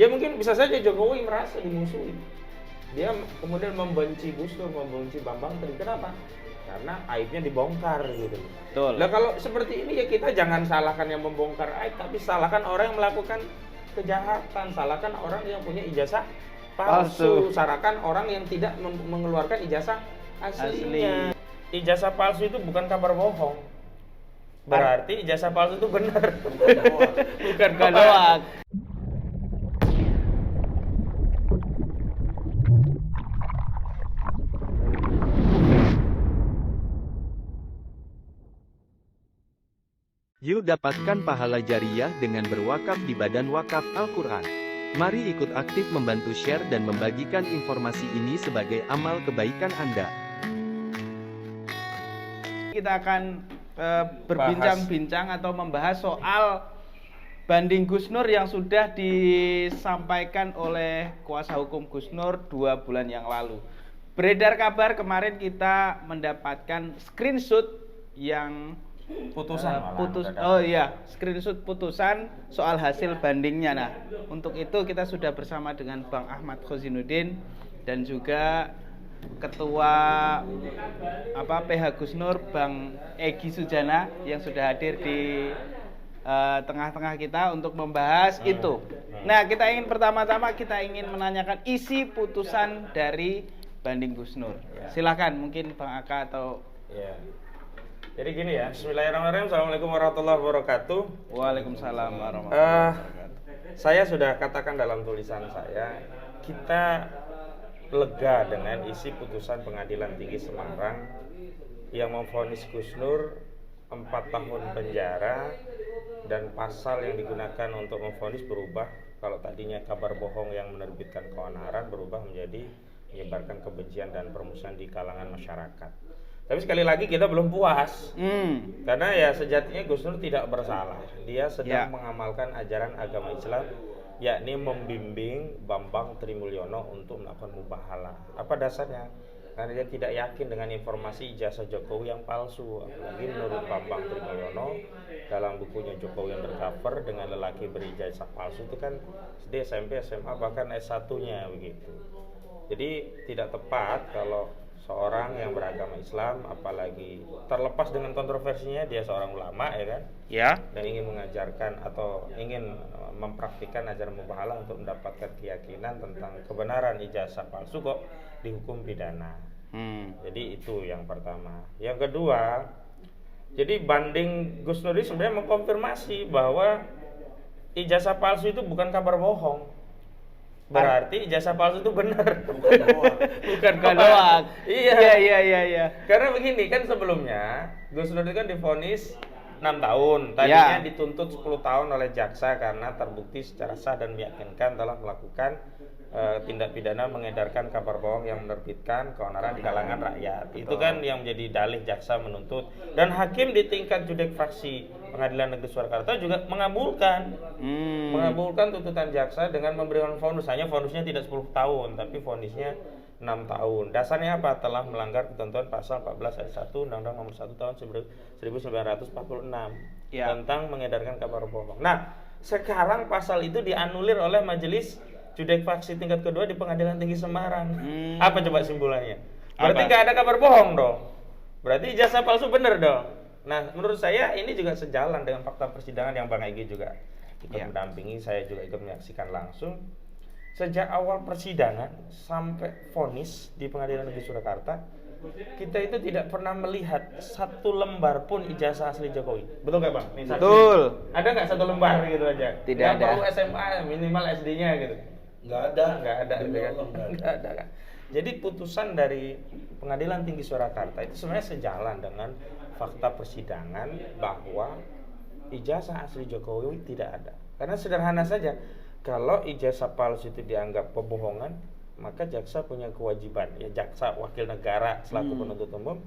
Ya mungkin bisa saja Jokowi merasa dimusuhi. Dia kemudian membenci Gus Dur, membenci Bambang Tri. Kenapa? Karena aibnya dibongkar gitu. Betul. Lah kalau seperti ini ya kita jangan salahkan yang membongkar aib, tapi salahkan orang yang melakukan kejahatan, salahkan orang yang punya ijazah palsu, salahkan orang yang tidak mengeluarkan ijazah aslinya. Ijazah palsu itu bukan kabar bohong. Berarti ijazah palsu itu benar. Bukan hoak. Yuk dapatkan pahala jariah dengan berwakaf di Badan Wakaf Al-Quran. Mari ikut aktif membantu share dan membagikan informasi ini sebagai amal kebaikan Anda. Kita akan berbincang-bincang atau membahas soal banding Gus Nur yang sudah disampaikan oleh kuasa hukum Gus Nur 2 bulan yang lalu. Beredar kabar kemarin kita mendapatkan screenshot yang screenshot putusan soal hasil bandingnya. Nah, untuk itu kita sudah bersama dengan Bang Ahmad Khozinuddin dan juga Ketua PH Gus Nur Bang Egy Sujana yang sudah hadir di tengah-tengah kita untuk membahas itu. Nah, pertama-tama kita ingin menanyakan isi putusan dari banding Gus Nur. Silakan mungkin Bang Aka atau Jadi gini ya, Bismillahirrahmanirrahim. Assalamualaikum warahmatullahi wabarakatuh. Waalaikumsalam warahmatullahi wabarakatuh. Saya sudah katakan dalam tulisan saya, kita lega dengan isi putusan Pengadilan Tinggi Semarang yang memvonis Gus Nur 4 tahun penjara dan pasal yang digunakan untuk memvonis berubah. Kalau tadinya kabar bohong yang menerbitkan keonaran berubah menjadi menyebarkan kebencian dan permusuhan di kalangan masyarakat. Tapi sekali lagi kita belum puas, karena ya sejatinya Gus Nur tidak bersalah. Dia sedang mengamalkan ajaran agama Islam, yakni membimbing Bambang Trimulyono untuk melakukan mubahalah. Apa dasarnya? Karena dia tidak yakin dengan informasi ijazah Jokowi yang palsu. Apalagi menurut Bambang Trimulyono dalam bukunya Jokowi Undercover dengan lelaki berijazah palsu itu kan SD, SMP, SMA bahkan S1-nya begitu. Jadi tidak tepat kalau seorang yang beragama Islam, apalagi terlepas dengan kontroversinya dia seorang ulama ya kan, dan ingin mengajarkan atau ingin mempraktikkan ajaran mubahalah untuk mendapatkan keyakinan tentang kebenaran ijazah palsu kok dihukum pidana. Jadi itu yang pertama. Yang kedua, jadi banding Gus Nur sebenarnya mengkonfirmasi bahwa ijazah palsu itu bukan kabar bohong. Berarti ijazah palsu itu benar, bukan hoak. Iya. Karena begini kan, sebelumnya Gus Nur kan divonis 6 tahun, tadinya dituntut 10 tahun oleh jaksa karena terbukti secara sah dan meyakinkan telah melakukan tindak pidana mengedarkan kabar bohong yang menerbitkan keonaran di kalangan rakyat. Itu kan yang menjadi dalih jaksa menuntut, dan hakim di tingkat judek fraksi Pengadilan Negeri Surakarta juga mengabulkan tuntutan jaksa dengan memberikan vonis. Hanya vonisnya tidak 10 tahun tapi vonisnya 6 tahun. Dasarnya apa? Telah melanggar ketentuan pasal 14 ayat 1 Undang-Undang Nomor 1 tahun 1946 tentang mengedarkan kabar bohong. Nah, sekarang pasal itu dianulir oleh Majelis Judek Faksi tingkat kedua di Pengadilan Tinggi Semarang. Apa coba simpulannya? Berarti nggak ada kabar bohong dong. Berarti ijazah palsu bener dong. Nah, menurut saya ini juga sejalan dengan fakta persidangan yang Bang Egy juga ikut mendampingi, saya juga ikut menyaksikan langsung. Sejak awal persidangan sampai vonis di Pengadilan Negeri Surakarta, kita itu tidak pernah melihat satu lembar pun ijazah asli Jokowi. Betul nggak Bang? Betul. Ada nggak satu lembar gitu aja? Tidak ada. Perlu SMA minimal SD-nya gitu. Nggak ada kan. Jadi putusan dari Pengadilan Tinggi Surakarta itu sebenarnya sejalan dengan fakta persidangan bahwa ijazah asli Jokowi tidak ada. Karena sederhana saja, kalau ijazah palsu itu dianggap pembohongan, maka jaksa punya kewajiban, ya jaksa wakil negara selaku penuntut umum,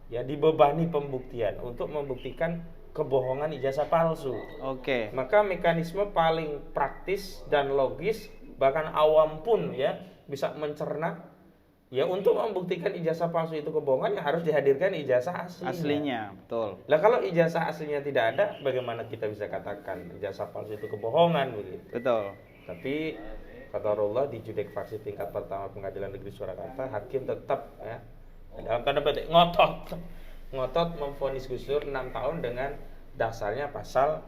ya dibebani pembuktian untuk membuktikan kebohongan ijazah palsu. Maka mekanisme paling praktis dan logis, bahkan awam pun ya bisa mencerna, ya untuk membuktikan ijazah palsu itu kebohongan ya harus dihadirkan ijazah aslinya. Betul. Lah kalau ijazah aslinya tidak ada, bagaimana kita bisa katakan ijazah palsu itu kebohongan begitu? Betul. Tapi qadarullah di judek faksi tingkat pertama Pengadilan Negeri Surakarta, hakim tetap ya dalam tanda petik ngotot memvonis Gus Dur 6 tahun dengan dasarnya pasal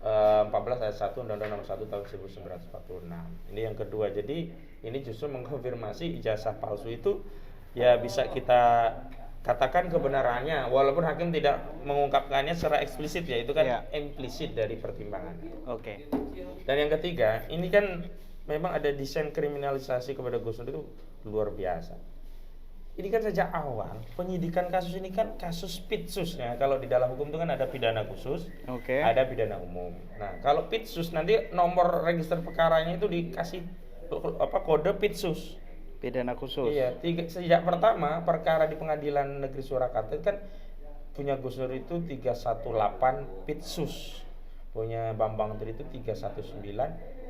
14 ayat 1 Undang-Undang Nomor 1 tahun 1946. Ini yang kedua. Jadi ini justru mengkonfirmasi ijazah palsu itu ya bisa kita katakan kebenarannya walaupun hakim tidak mengungkapkannya secara eksplisit ya, itu kan implisit dari pertimbangan. Oke. Dan yang ketiga, ini kan memang ada desain kriminalisasi kepada Gus Dur itu luar biasa. Ini kan sejak awal penyidikan kasus ini kan kasus pitsus ya. Kalau di dalam hukum itu kan ada pidana khusus, ada pidana umum. Nah, kalau pitsus nanti nomor register perkaranya itu dikasih kode pitsus. Pidana khusus. Iya, sejak pertama perkara di Pengadilan Negeri Surakarta itu kan punya Gus Dur itu 318 pitsus. Punya Bambang Tri itu 319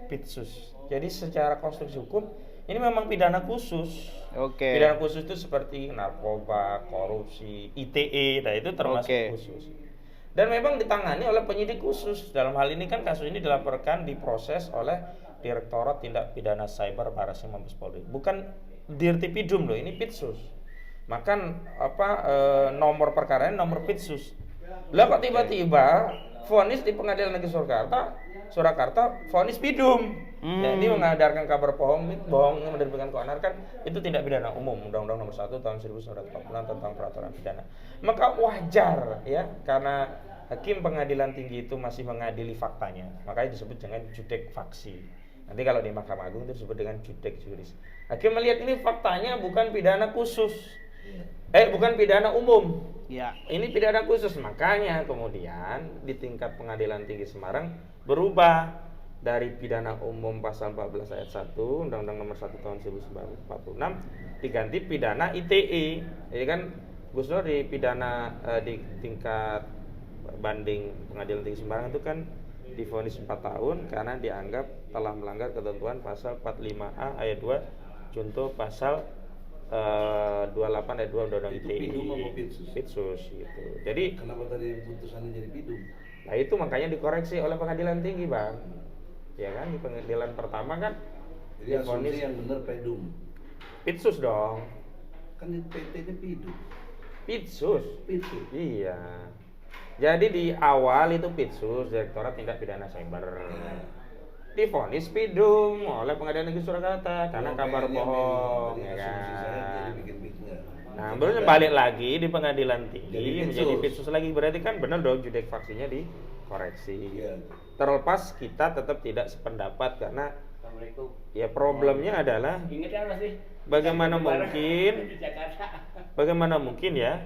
pitsus. Jadi secara konstruksi hukum ini memang pidana khusus. Pidana khusus itu seperti narkoba, korupsi, ITE, nah itu termasuk khusus. Dan memang ditangani oleh penyidik khusus. Dalam hal ini kan kasus ini dilaporkan diproses oleh Direktorat Tindak Pidana Cyber Barreskrim Mabes Polri. Bukan Dirtipidum loh, ini Pitsus. Maka nomor perkaranya nomor Pitsus. Lah kok tiba-tiba vonis di Pengadilan Negeri Surakarta vonis Pidum. Ya, ini mengadarkan kabar bohong menerbitkan keonar kan itu tindak pidana umum Undang-Undang Nomor 1 tahun 1946 tentang peraturan pidana. Maka wajar ya karena hakim pengadilan tinggi itu masih mengadili faktanya, makanya disebut dengan judek faksi. Nanti kalau di Mahkamah Agung itu disebut dengan judek juris. Hakim melihat ini faktanya bukan pidana khusus. Bukan pidana umum. Ya. Ini pidana khusus, makanya kemudian di tingkat Pengadilan Tinggi Semarang berubah dari pidana umum pasal 14 ayat 1 Undang-Undang Nomor 1 tahun 1946 diganti pidana ITE. Jadi kan Gus Dur di pidana di tingkat banding Pengadilan Tinggi Semarang itu kan divonis 4 tahun karena dianggap telah melanggar ketentuan pasal 45A ayat 2 junto pasal 28 ayat 2 Undang-Undang ITE. Itu pidum apa pitsus gitu. Jadi kenapa tadi putusannya jadi pidum? Nah itu makanya dikoreksi oleh Pengadilan Tinggi, Bang. Ya kan di pengadilan pertama kan jadi asumsi yang benar pedum. Pitsus dong. Kan PT-nya pidum. Pitsus. Pitsus. Iya. Jadi di awal itu Pitsus, Direktorat Tindak Pidana Cyber. Divonis pidum oleh Pengadilan Negeri Surakarta karena kabar bohong, ya kan. Nah, baru balik lagi di Pengadilan Tinggi menjadi Pitsus lagi, berarti kan benar dong judek faksinya dikoreksi. Iya. Terlepas kita tetap tidak sependapat karena ya problemnya adalah bagaimana mungkin ya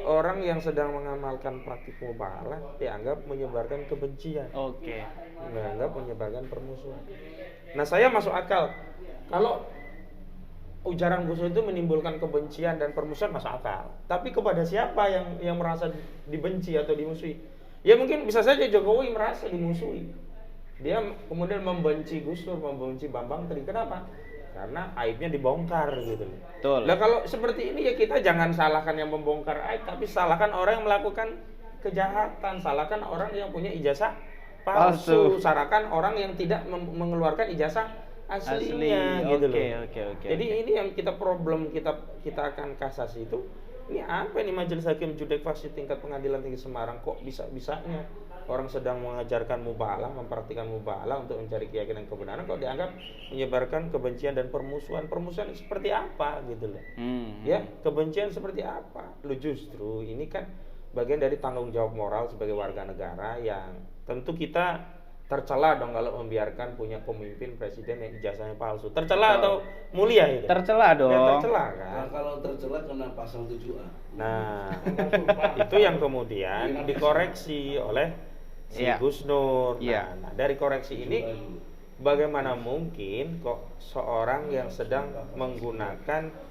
orang yang sedang mengamalkan praktik mubahalah dianggap menyebarkan kebencian. Dianggap menyebarkan permusuhan. Nah, saya masuk akal kalau ujaran Gus Dur itu menimbulkan kebencian dan permusuhan, masuk akal. Tapi kepada siapa yang merasa dibenci atau dimusuhi? Ya mungkin bisa saja Jokowi merasa dimusuhi. Dia kemudian membenci Gus Dur, membenci Bambang Tri. Kenapa? Karena aibnya dibongkar gitu. Betul. Lah kalau seperti ini ya kita jangan salahkan yang membongkar aib, tapi salahkan orang yang melakukan kejahatan, salahkan orang yang punya ijazah palsu, salahkan orang yang tidak mengeluarkan ijazah aslinya gitu loh. Jadi ini yang kita akan kasasi itu. Ini apa nih Majelis Hakim Judek Faksi tingkat Pengadilan Tinggi Semarang kok bisa-bisanya orang sedang mengajarkan mubahalah, mempraktikkan mubahalah untuk mencari keyakinan kebenaran kok dianggap menyebarkan kebencian dan permusuhan. Permusuhan seperti apa gitu loh. Ya, kebencian seperti apa? Lu justru ini kan bagian dari tanggung jawab moral sebagai warga negara yang tentu kita tercela dong kalau membiarkan punya pemimpin presiden yang ijazahnya palsu. Tercela atau mulia itu? Tercela dong. Ya, tercela kan. Nah, kalau tercela kena pasal 7A. Nah, itu yang kemudian dikoreksi oleh si Gus Nur. Nah, dari koreksi ini bagaimana mungkin kok seorang yang sedang menggunakan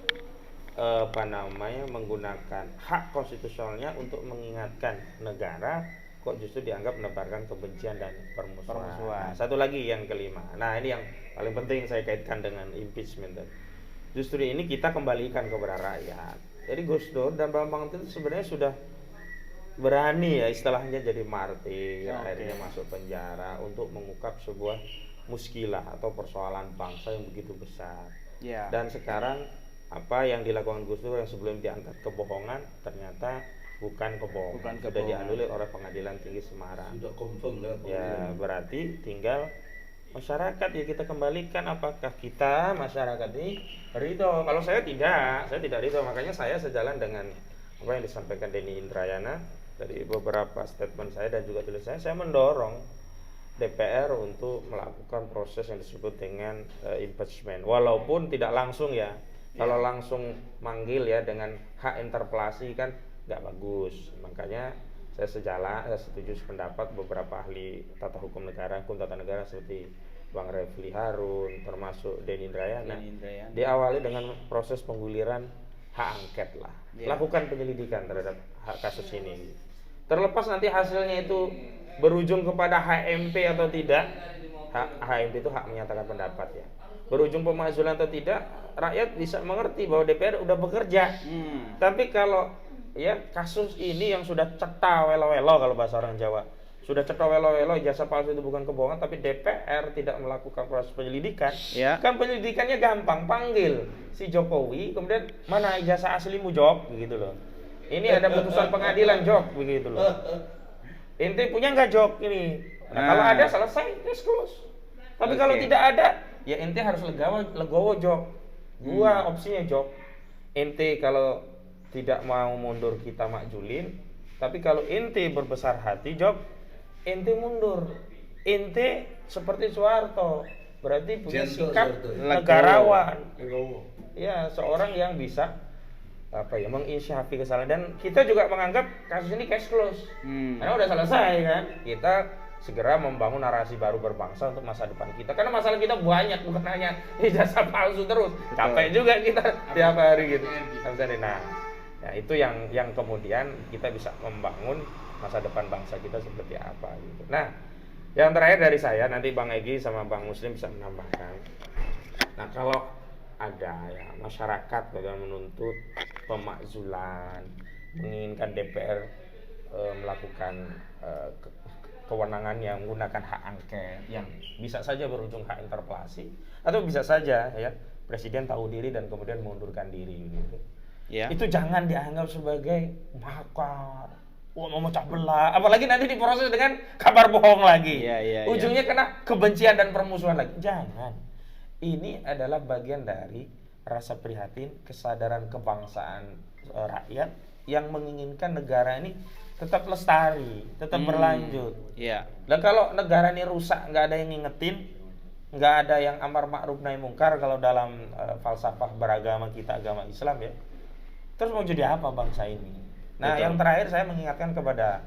menggunakan hak konstitusionalnya untuk mengingatkan negara kok justru dianggap menebarkan kebencian dan permusuhan. Nah, satu lagi yang kelima. Nah, ini yang paling penting saya kaitkan dengan impeachment. Justru ini kita kembalikan kepada rakyat. Jadi Gus Dur dan Bambang itu sebenarnya sudah berani ya istilahnya jadi martir, akhirnya masuk penjara untuk mengungkap sebuah muskilah atau persoalan bangsa yang begitu besar. Ya. Dan sekarang apa yang dilakukan Gus Dur yang sebelum diangkat kebohongan ternyata bukan kebohongan, Bukan sudah kebohongan. dianulir oleh Pengadilan Tinggi Semarang. Sudah confirm lewat Ya pengadilan. berarti tinggal masyarakat ya kita kembalikan apakah kita masyarakat ini ridho. Kalau saya tidak ridho, makanya saya sejalan dengan apa yang disampaikan Denny Indrayana dari beberapa statement saya dan juga tulisan saya mendorong DPR untuk melakukan proses yang disebut dengan impeachment walaupun tidak langsung ya. Kalau langsung manggil ya dengan hak interpelasi kan nggak bagus, makanya saya setuju sependapat beberapa ahli tata hukum negara, hukum tata negara seperti Bang Refli Harun, termasuk Denny Indrayana. Diawali dengan proses pengguliran hak angket lah, lakukan penyelidikan terhadap hak kasus ini. Terlepas nanti hasilnya itu berujung kepada HMP atau tidak, HMP itu hak menyatakan pendapat ya. Berujung pemakzulan atau tidak, rakyat bisa mengerti bahwa DPR udah bekerja. Tapi kalau ya kasus ini yang sudah cetha welo-welo kalau bahasa orang Jawa, sudah cetha welo-welo ijazah palsu itu bukan kebohongan, tapi DPR tidak melakukan proses penyelidikan, kan penyelidikannya gampang, panggil si Jokowi, kemudian mana ijazah aslimu Jok, begitu loh. Ini ada putusan pengadilan Jok, begitu loh. Ente punya nggak Jok ini? Nah, kalau ada selesai, case close. Tapi kalau tidak ada, ya ente harus legowo Jok. Dua opsinya Jok. Ente kalau tidak mau mundur kita makjulin, tapi kalau ente berbesar hati Jok, ente mundur. Ente seperti Soeharto, berarti punya Gentle sikap Soeharto, ya. negarawan. Ya, seorang yang bisa menginsyafi kesalahan, dan kita juga menganggap kasus ini case close. Karena udah selesai kan. Kita segera membangun narasi baru berbangsa untuk masa depan kita. Karena masalah kita banyak, bukan hanya ijazah palsu terus. Capek juga kita tiap hari gitu. Nah, ya itu yang kemudian kita bisa membangun masa depan bangsa kita seperti apa gitu. Nah, yang terakhir dari saya, nanti Bang Egy sama Bang Muslim bisa menambahkan. Nah, kalau ada ya masyarakat yang menuntut pemakzulan, menginginkan DPR melakukan kewenangan yang menggunakan hak angket yang bisa saja berujung hak interpelasi, atau bisa saja ya presiden tahu diri dan kemudian mengundurkan diri gitu. Itu jangan dianggap sebagai makar, memecah belah, apalagi nanti diproses dengan kabar bohong lagi. Ujungnya kena kebencian dan permusuhan lagi. Jangan. Ini adalah bagian dari rasa prihatin, kesadaran kebangsaan rakyat yang menginginkan negara ini tetap lestari, tetap berlanjut. Dan kalau negara ini rusak, nggak ada yang ngingetin, nggak ada yang amar ma'ruf nahi mungkar kalau dalam falsafah beragama kita, agama Islam ya. Terus mau jadi apa bangsa ini? Nah, yang terakhir saya mengingatkan kepada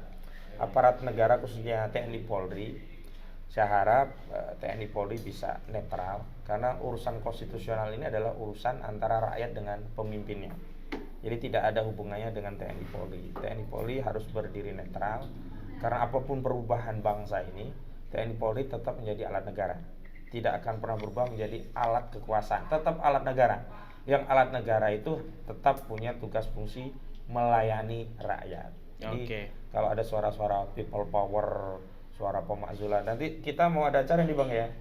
aparat negara khususnya TNI Polri. Saya harap TNI Polri bisa netral, karena urusan konstitusional ini adalah urusan antara rakyat dengan pemimpinnya. Jadi tidak ada hubungannya dengan TNI Polri. TNI Polri harus berdiri netral, karena apapun perubahan bangsa ini, TNI Polri tetap menjadi alat negara. Tidak akan pernah berubah menjadi alat kekuasaan, tetap alat negara. Yang alat negara itu tetap punya tugas fungsi melayani rakyat. Jadi kalau ada suara-suara people power, suara pemakzulan, nanti kita mau ada acara nih Bang ya,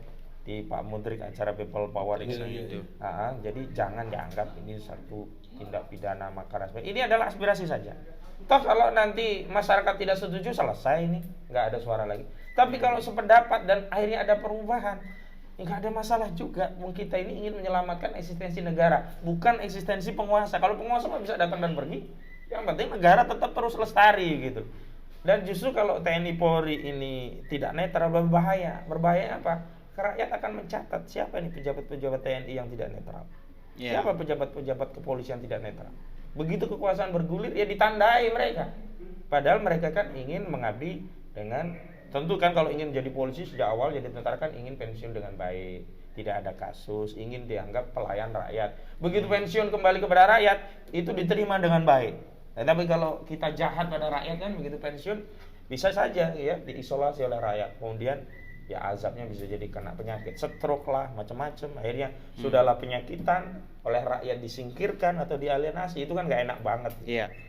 di Pak Mudrik, acara people power itu. Jadi jangan dianggap ini satu tindak pidana makar. Ini adalah aspirasi saja. Toh kalau nanti masyarakat tidak setuju, selesai ini, nggak ada suara lagi. Tapi kalau sependapat dan akhirnya ada perubahan, nggak ada masalah juga. Kita ini ingin menyelamatkan eksistensi negara, bukan eksistensi penguasa. Kalau penguasa mah bisa datang dan pergi, yang penting negara tetap terus lestari gitu. Dan justru kalau TNI Polri ini tidak netral, berbahaya. Berbahaya apa? Rakyat akan mencatat siapa ini pejabat-pejabat TNI yang tidak netral. Siapa pejabat-pejabat kepolisian tidak netral. Begitu kekuasaan bergulir, ya ditandai mereka. Padahal mereka kan ingin mengabdi dengan, tentu kan kalau ingin jadi polisi sejak awal, jadi tentara kan ingin pensiun dengan baik, tidak ada kasus, ingin dianggap pelayan rakyat. Begitu pensiun kembali kepada rakyat, itu diterima dengan baik. Tapi kalau kita jahat pada rakyat kan, begitu pensiun bisa saja ya diisolasi oleh rakyat, kemudian ya azabnya bisa jadi kena penyakit, stroke lah, macam-macam. Akhirnya sudahlah penyakitan, oleh rakyat disingkirkan atau dialienasi, itu kan nggak enak banget.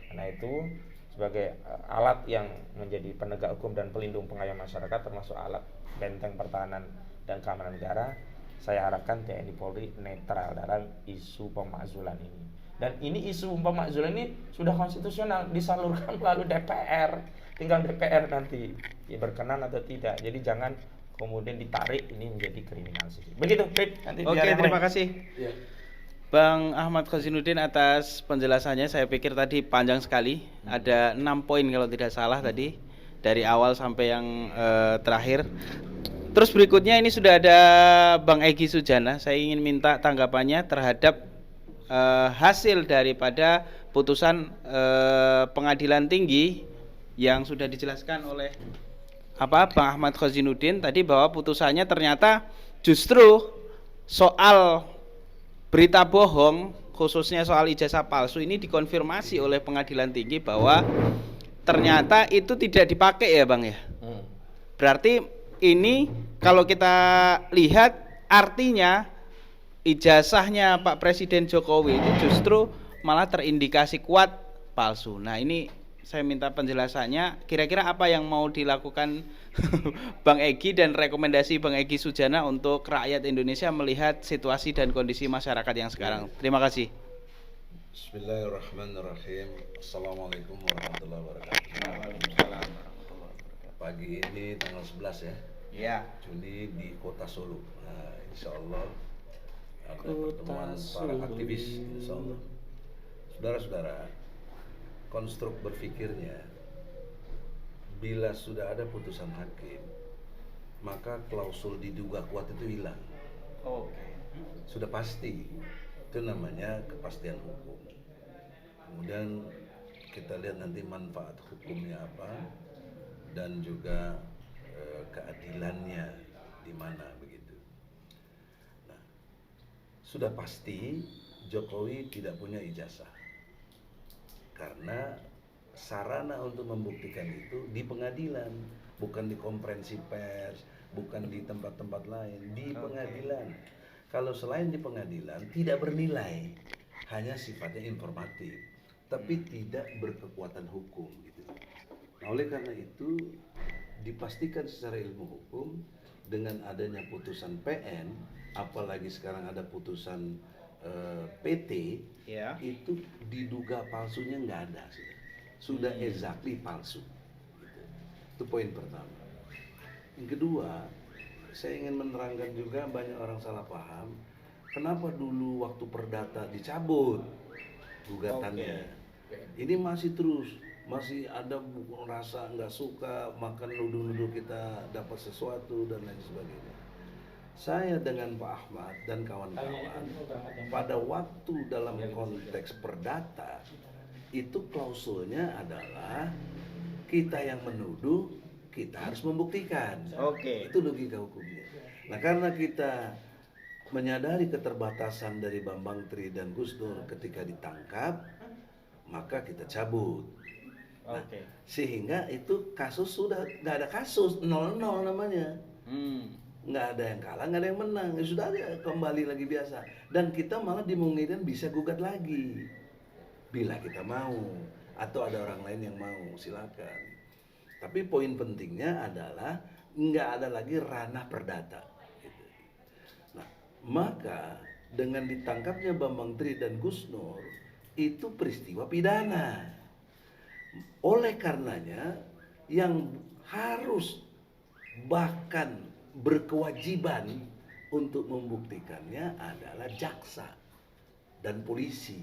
Karena itu sebagai alat yang menjadi penegak hukum dan pelindung pengayom masyarakat, termasuk alat benteng pertahanan dan Keamanan Negara, saya harapkan TNI Polri netral dalam isu pemakzulan ini. Dan ini isu pemakzulan ini sudah konstitusional, disalurkan melalui DPR. Tinggal DPR nanti ya berkenan atau tidak. Jadi jangan kemudian ditarik ini menjadi kriminalisasi. Begitu, Prit. Nanti Oke, biar yang terima lain. kasih. Ya. Bang Ahmad Khozinuddin atas penjelasannya. Saya pikir tadi panjang sekali. Ada 6 poin kalau tidak salah tadi, dari awal sampai yang terakhir. Terus berikutnya ini sudah ada Bang Egy Sujana. Saya ingin minta tanggapannya terhadap hasil daripada putusan pengadilan tinggi yang sudah dijelaskan oleh Bang Ahmad Khozinuddin tadi, bahwa putusannya ternyata justru soal berita bohong, khususnya soal ijazah palsu ini dikonfirmasi oleh pengadilan tinggi bahwa ternyata itu tidak dipakai ya Bang ya. Berarti ini kalau kita lihat artinya ijazahnya Pak Presiden Jokowi itu justru malah terindikasi kuat palsu. Nah ini saya minta penjelasannya, kira-kira apa yang mau dilakukan Bang Egy dan rekomendasi Bang Egy Sujana untuk rakyat Indonesia melihat situasi dan kondisi masyarakat yang sekarang. Terima kasih. Bismillahirrahmanirrahim. Assalamualaikum warahmatullahi wabarakatuh. Pagi ini tanggal 11 ya, Iya. Juni di Kota Solo. Nah, insya Allah ada pertemuan para aktivis, insya Allah. Saudara-saudara, konstruk berpikirnya, bila sudah ada putusan hakim, maka klausul diduga kuat itu hilang. Sudah pasti, itu namanya kepastian hukum. Kemudian kita lihat nanti manfaat hukumnya apa, dan juga keadilannya di mana begitu. Nah, sudah pasti Jokowi tidak punya ijazah. Karena sarana untuk membuktikan itu di pengadilan, bukan di konferensi pers, bukan di tempat-tempat lain, di pengadilan. Kalau selain di pengadilan tidak bernilai, hanya sifatnya informatif, tapi tidak berkekuatan hukum gitu. Nah, oleh karena itu dipastikan secara ilmu hukum dengan adanya putusan PN, apalagi sekarang ada putusan PT, Ya. itu diduga palsunya nggak ada, sudah exactly palsu. Gitu. Itu poin pertama. Yang kedua, saya ingin menerangkan juga banyak orang salah paham. Kenapa dulu waktu perdata dicabut gugatannya? Ini masih terus, masih ada rasa nggak suka, makan nuduh-nuduh kita dapat sesuatu dan lain sebagainya. Saya dengan Pak Ahmad dan kawan-kawan pada waktu dalam konteks perdata itu klausulnya adalah kita yang menuduh, kita harus membuktikan. Oke. Itu logika hukumnya. Nah, karena kita menyadari keterbatasan dari Bambang Tri dan Gus Dur ketika ditangkap, maka kita cabut. Nah, sehingga itu kasus sudah nggak ada kasus, 0-0 namanya. Nggak ada yang kalah, nggak ada yang menang, ya sudah ada, kembali lagi biasa. Dan kita malah dimungkinkan bisa gugat lagi bila kita mau, atau ada orang lain yang mau, silakan. Tapi poin pentingnya adalah nggak ada lagi ranah perdata gitu. Nah, maka dengan ditangkapnya Bambang Tri dan Gus Nur itu peristiwa pidana. Oleh karenanya yang harus bahkan berkewajiban untuk membuktikannya adalah jaksa dan polisi.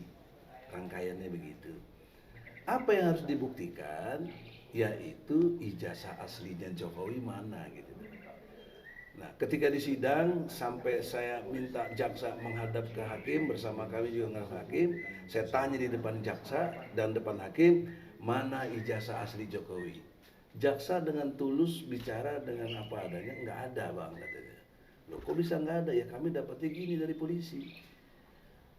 Rangkaiannya begitu. Apa yang harus dibuktikan? Yaitu ijazah aslinya Jokowi mana gitu. Nah, ketika di sidang sampai saya minta jaksa menghadap ke hakim, bersama kami juga dengan hakim, saya tanya di depan jaksa dan depan hakim, mana ijazah asli Jokowi? Jaksa dengan tulus bicara dengan apa adanya, nggak ada bang katanya. Loh kok bisa nggak ada? Ya kami dapatnya gini dari polisi.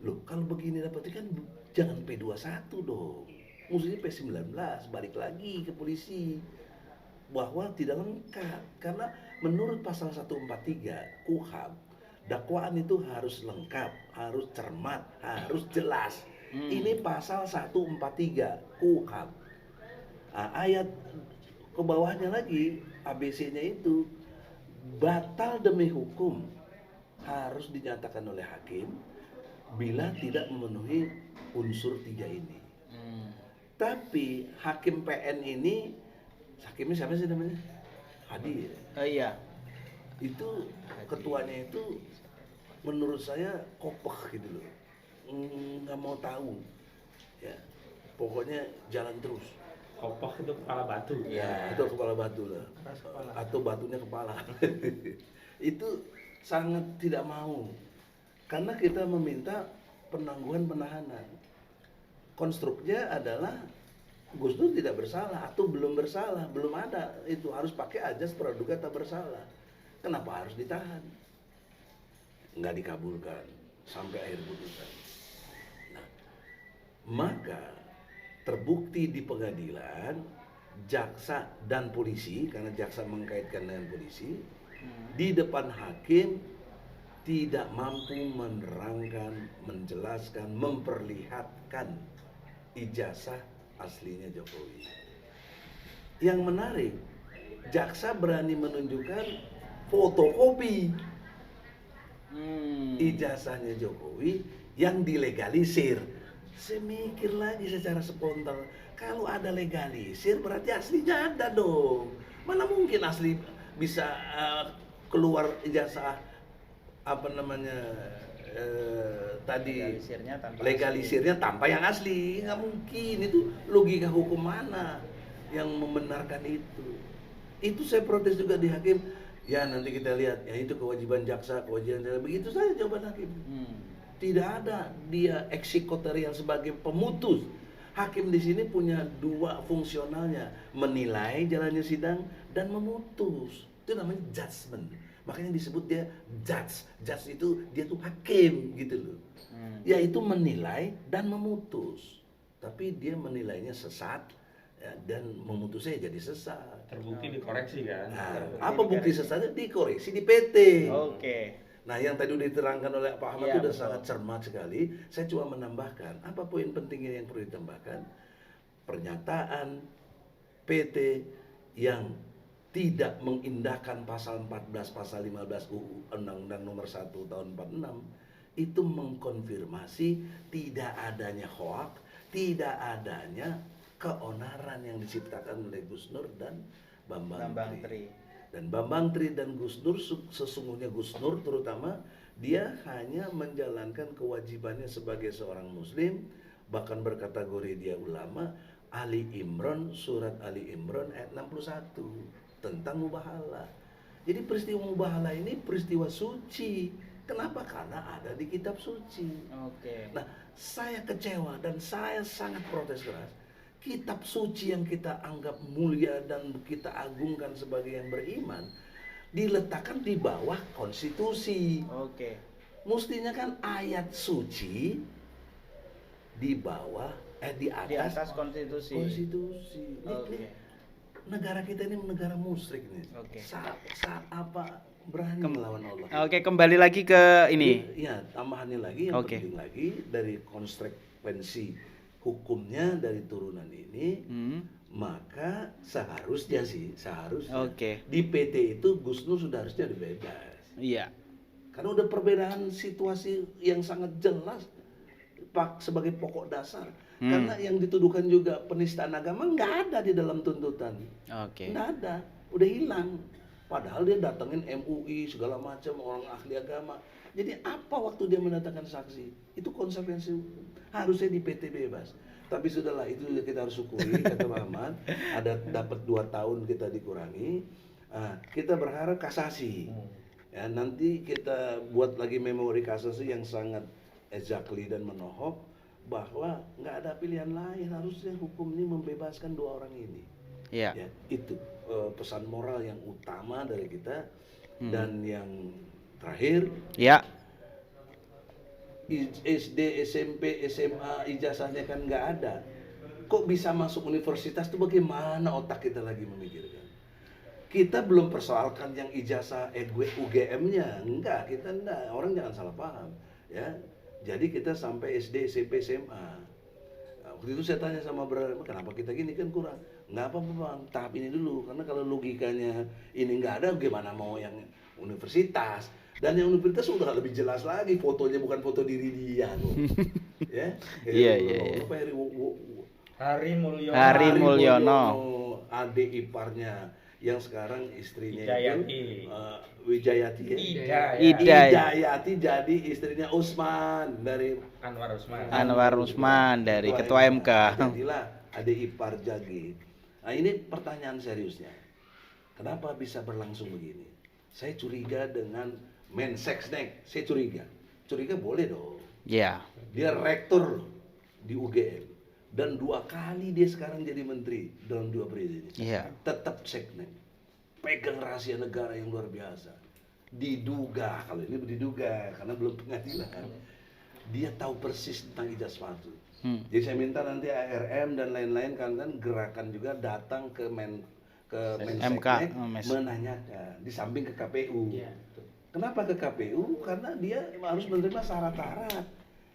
Loh kalau begini dapatnya kan jangan P21 dong, mestinya P19, balik lagi ke polisi. Bahwa tidak lengkap, karena menurut pasal 143 KUHP, dakwaan itu harus lengkap, harus cermat, harus jelas. Ini pasal 143 KUHP. Nah, ayat ke bawahnya lagi ABC-nya itu batal demi hukum harus dinyatakan oleh hakim bila tidak memenuhi unsur 3 ini. Tapi hakim PN ini, hakimnya siapa sih namanya? Hadi ya? Oh iya. Itu ketuanya itu menurut saya kopeh gitu loh, nggak mau tahu ya, pokoknya jalan terus. Kopoh itu kepala batu. Ya, itu kepala batu lah, atau batunya kepala. Itu sangat tidak mau, karena kita meminta penangguhan penahanan. Konstruknya adalah Gus Dur tidak bersalah atau belum bersalah, belum ada, itu harus pakai ajas praduga tak bersalah. Kenapa harus ditahan? Nggak dikabulkan sampai akhir putusan. Nah, maka terbukti di pengadilan, jaksa dan polisi, karena jaksa mengkaitkan dengan polisi, di depan hakim tidak mampu menerangkan, menjelaskan, memperlihatkan ijazah aslinya Jokowi. Yang menarik, jaksa berani menunjukkan fotokopi ijazahnya Jokowi yang dilegalisir. Saya mikir lagi secara spontan, kalau ada legalisir berarti aslinya ada dong. Mana mungkin asli bisa keluar ijazah tadi legalisirnya tanpa yang asli, nggak mungkin. Itu logika hukum mana yang membenarkan itu? Itu saya protes juga di hakim. Ya nanti kita lihat, ya itu kewajiban jaksa, kewajiban jaksa, begitu saja jawaban hakim. Tidak ada dia eksekutorial sebagai pemutus. Hakim di sini punya 2 fungsionalnya, menilai jalannya sidang dan memutus. Itu namanya judgment. Makanya disebut dia judge. Judge itu dia tuh hakim gitu loh. Yaitu menilai dan memutus. Tapi dia menilainya sesat ya, dan memutusnya jadi sesat. Terbukti dikoreksi kan. Nah, apa bukti sesatnya? Dikoreksi di PT. Oke. Nah, yang tadi udah diterangkan oleh Pak Ahmad Iya, itu udah betul. sangat cermat sekali. Saya cuma menambahkan, apa poin pentingnya yang perlu ditambahkan? Pernyataan PT yang tidak mengindahkan pasal 14, pasal 15 UU Undang-Undang Nomor 1 tahun 46 itu mengkonfirmasi tidak adanya hoak, tidak adanya keonaran yang diciptakan oleh Gus Nur dan Bambang Tri. Dan Bambang Tri dan Gus Nur, sesungguhnya Gus Nur terutama, dia hanya menjalankan kewajibannya sebagai seorang muslim, bahkan berkategori dia ulama. Ali Imran, surat Ali Imran ayat 61 tentang mubahalah. Jadi peristiwa mubahalah ini peristiwa suci. Kenapa? Karena ada di kitab suci. Oke. Nah, saya kecewa dan saya sangat protes keras. Kitab suci yang kita anggap mulia dan kita agungkan sebagai yang beriman diletakkan di bawah konstitusi. Oke. Mestinya kan ayat suci di bawah di Di atas atas konstitusi. konstitusi. Ini negara kita ini negara musyrik nih. Oke. Saat apa berani melawan Allah? Oke, kembali lagi ke ini. Ya, tambahannya lagi yang Oke. penting lagi dari konsekuensi hukumnya dari turunan ini, maka seharusnya Oke. di PT itu Gus Nur sudah harusnya dibebas. Iya. Karena udah perbedaan situasi yang sangat jelas sebagai pokok dasar. Karena yang dituduhkan juga penistaan agama nggak ada di dalam tuntutan. Oke. Nggak ada, udah hilang. Padahal dia datengin MUI segala macam orang ahli agama. Jadi apa waktu dia mendatangkan saksi? Itu konsekuensi hukum. Harusnya di PT bebas. Tapi sudahlah, itu kita harus syukuri kata Pak Ahmad. Ada dapat 2 tahun kita dikurangi. Kita berharap kasasi. Ya, nanti kita buat lagi memori kasasi yang sangat exactly dan menohok bahwa nggak ada pilihan lain, harusnya hukum ini membebaskan 2 orang ini. Iya. Ya, itu pesan moral yang utama dari kita. Dan yang terakhir, Ya. SD, SMP, SMA ijazahnya kan nggak ada. Kok bisa masuk universitas tuh bagaimana otak kita lagi memikirkan? Kita belum persoalkan yang ijazah UGM-nya, enggak, kita enggak. Orang jangan salah paham, ya. Jadi kita sampai SD, SMP, SMA. Waktu itu saya tanya sama brother, kenapa kita gini kan kurang? nggak apa-apa bang, tahap ini dulu, karena kalau logikanya ini nggak ada, gimana mau yang universitas? Dan yang universitas sudah lebih jelas lagi, fotonya bukan foto diri dia kok. Ya, Iya. apa Hari Mulyono. Hari Mulyono. Adik iparnya yang sekarang istrinya Hidayati. itu Wijayati ya? Hidayati jadi istrinya Usman dari Anwar Usman dari Ketua MK. Jadilah adik ipar Jagi. Nah ini pertanyaan seriusnya, kenapa bisa berlangsung begini? Saya curiga dengan Mensesnek, saya curiga boleh dong. Ya. Dia rektor di UGM dan 2 kali dia sekarang jadi menteri dalam 2 periode ini. Iya. Tetap seknek, pegang rahasia negara yang luar biasa. Diduga, kalau ini diduga karena belum pengadilan, dia tahu persis tentang ijazah palsu. Jadi saya minta nanti ARM dan lain-lain kan gerakan juga datang ke Mensesnek menanyakan di samping ke KPU. Kenapa ke KPU? Karena dia harus menerima syarat-syarat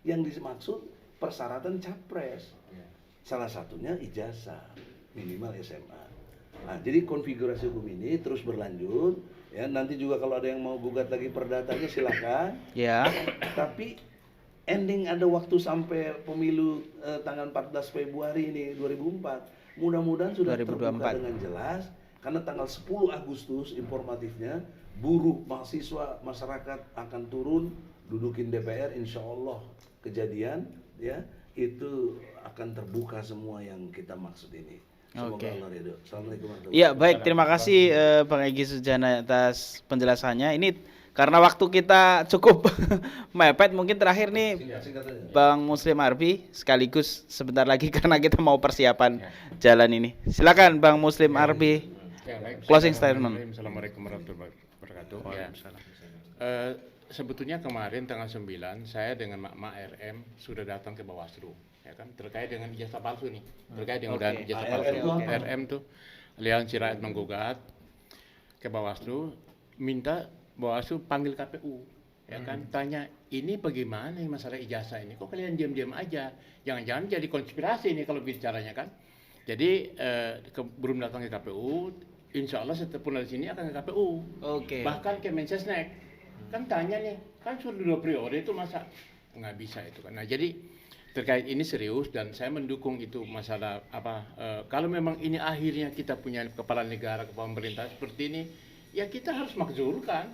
yang dimaksud persyaratan capres. Salah satunya ijazah minimal SMA. Nah, jadi konfigurasi hukum ini terus berlanjut. Ya, nanti juga kalau ada yang mau gugat lagi perdatanya silakan. Ya. Tapi ending ada waktu sampai pemilu tanggal 14 Februari ini 2004. Mudah-mudahan sudah 2024. terbuka dengan jelas. Karena tanggal 10 Agustus informatifnya buruh, mahasiswa, masyarakat akan turun dudukin DPR, insya Allah kejadian ya itu akan terbuka semua yang kita maksud ini. Semoga Allah ridho. Assalamualaikum warahmatullahi wabarakatuh. Iya, baik, terima kasih Bang Egy Sujana atas penjelasannya. Ini karena waktu kita cukup mepet, mungkin terakhir nih Singkat saja. Bang Muslim Arbi sekaligus sebentar lagi karena kita mau persiapan jalan ini. Silakan Bang Muslim Arbi. Ya, baik. Closing statement. Assalamualaikum warahmatullahi wabarakatuh. Ya. Sebetulnya kemarin tanggal 9 saya dengan Mak RM sudah datang ke Bawaslu, ya kan, terkait dengan ijazah palsu nih, terkait dengan ijazah palsu. RM tuh Aliansi Rakyat Menggugat ke Bawaslu, minta Bawaslu panggil KPU, ya kan, tanya ini bagaimana nih masalah ijazah ini, kok kalian diam-diam aja, jangan-jangan jadi konspirasi ini kalau bicaranya kan. Jadi belum datang ke KPU, insya Allah setelah pulang di sini akan ke KPU, bahkan ke Mensesnek. Kan tanya nih, kan sudah 2 periode itu masa nggak bisa itu kan. Nah jadi terkait ini serius dan saya mendukung itu masalah kalau memang ini akhirnya kita punya kepala negara, kepala pemerintah seperti ini, ya kita harus makzulkan.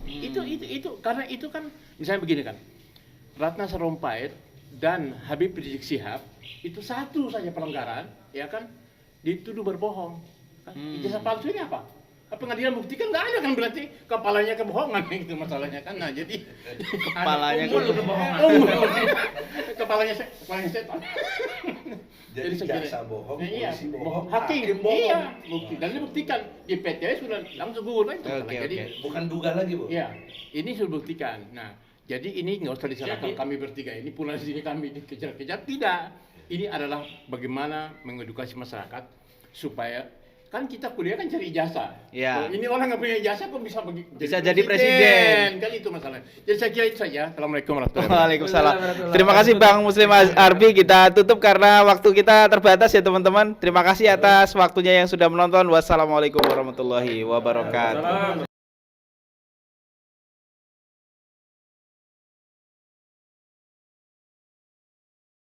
Itu karena itu kan misalnya begini kan, Ratna Sarumpait dan Habib Rizik Syihab itu satu saja pelanggaran, ya kan, dituduh berbohong. Kan? Ijazah palsu ini apa? Pengadilan buktikan nggak ada kan, berarti kepalanya kebohongan itu masalahnya kan. Nah jadi Kepalanya kebohongan. kepalanya setan. Jadi jaksa bohong, polisi bohong, hakim bohong. iya, bukti dan dibuktikan di PT sudah langsung gugur kan. Jadi bukan duga lagi, Bu. iya, ini sudah buktikan. Nah, jadi ini nggak usah disalahkan kami bertiga ini pulang di sini kami dikejar-kejar, tidak. Ini adalah bagaimana mengedukasi masyarakat supaya kan kita kuliah kan cari ijazah. Ya. Ini orang nggak punya ijazah kok bisa jadi presiden. Kan itu masalahnya. Jadi saya kira itu saja. Assalamualaikum warahmatullahi wabarakatuh. Waalaikumsalam. Terima kasih Bang Muslim Arbi. Kita tutup karena waktu kita terbatas ya teman-teman. Terima kasih atas waktunya yang sudah menonton. Wassalamualaikum warahmatullahi wabarakatuh.